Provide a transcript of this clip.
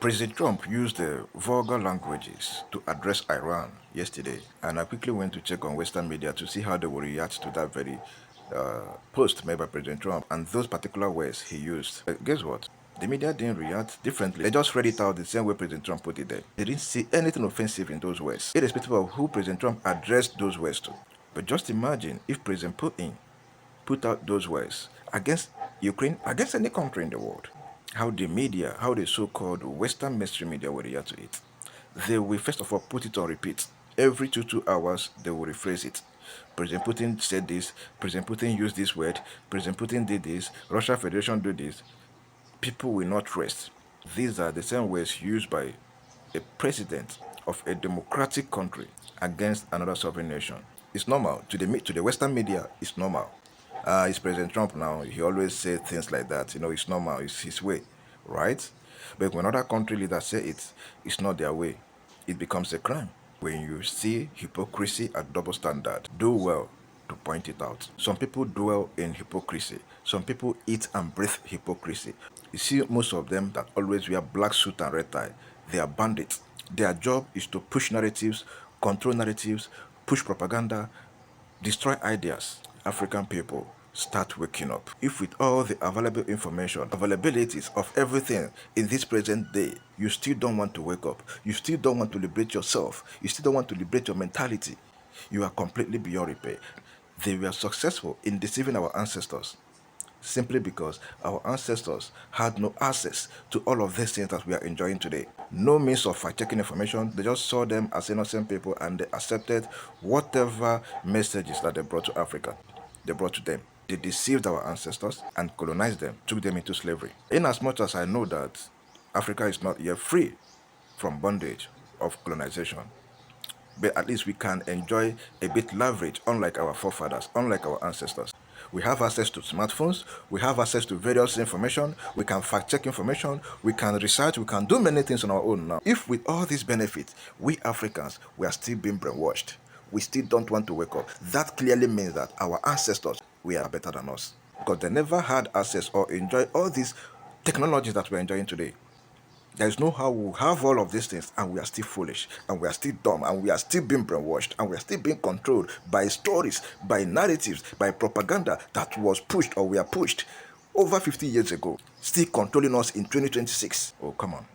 President Trump used vulgar languages to address Iran yesterday, and I quickly went to check on Western media to see how they will react to that very post made by President Trump and those particular words he used. Guess what? The media didn't react differently. They just read it out the same way President Trump put it there. They didn't see anything offensive in those words, irrespective of who President Trump addressed those words to. But just imagine if President Putin put out those words against Ukraine, against any country in the world. How the media, how the so-called Western mainstream media will react to it. They will first of all put it on repeat. Every two hours, they will rephrase it. President Putin said this, President Putin used this word, President Putin did this, Russia Federation did this. People will not rest. These are the same words used by a president of a democratic country against another sovereign nation. It's normal. To the Western media, it's normal. It's President Trump now. He always says things like that. It's normal. It's his way, right? But when other country leaders say it, it's not their way. It becomes a crime. When you see hypocrisy and double standard, do well to point it out. Some people dwell in hypocrisy. Some people eat and breathe hypocrisy. You see most of them that always wear black suit and red tie. They are bandits. Their job is to push narratives, control narratives, push propaganda, destroy ideas. African people, start waking up. If with all the available information, availabilities of everything in this present day, you still don't want to wake up, you still don't want to liberate yourself, you still don't want to liberate your mentality, you are completely beyond repair. They were successful in deceiving our ancestors simply because our ancestors had no access to all of these things that we are enjoying today. No means of fact-checking information. They just saw them as innocent people and they accepted whatever messages that they brought to Africa. They brought to them. They deceived our ancestors and colonized them, took them into slavery. In as much as I know that Africa is not yet free from bondage of colonization, but at least we can enjoy a bit leverage, unlike our forefathers, unlike our ancestors. We have access to smartphones, we have access to various information, we can fact-check information, we can research, we can do many things on our own now. If with all these benefits, we Africans, we are still being brainwashed, we still don't want to wake up, that clearly means that our ancestors, we are better than us. Because they never had access or enjoy all these technologies that we're enjoying today. There is no how we have all of these things and we are still foolish and we are still dumb and we are still being brainwashed and we are still being controlled by stories, by narratives, by propaganda that was pushed or we are pushed over 50 years ago, still controlling us in 2026. Oh, come on.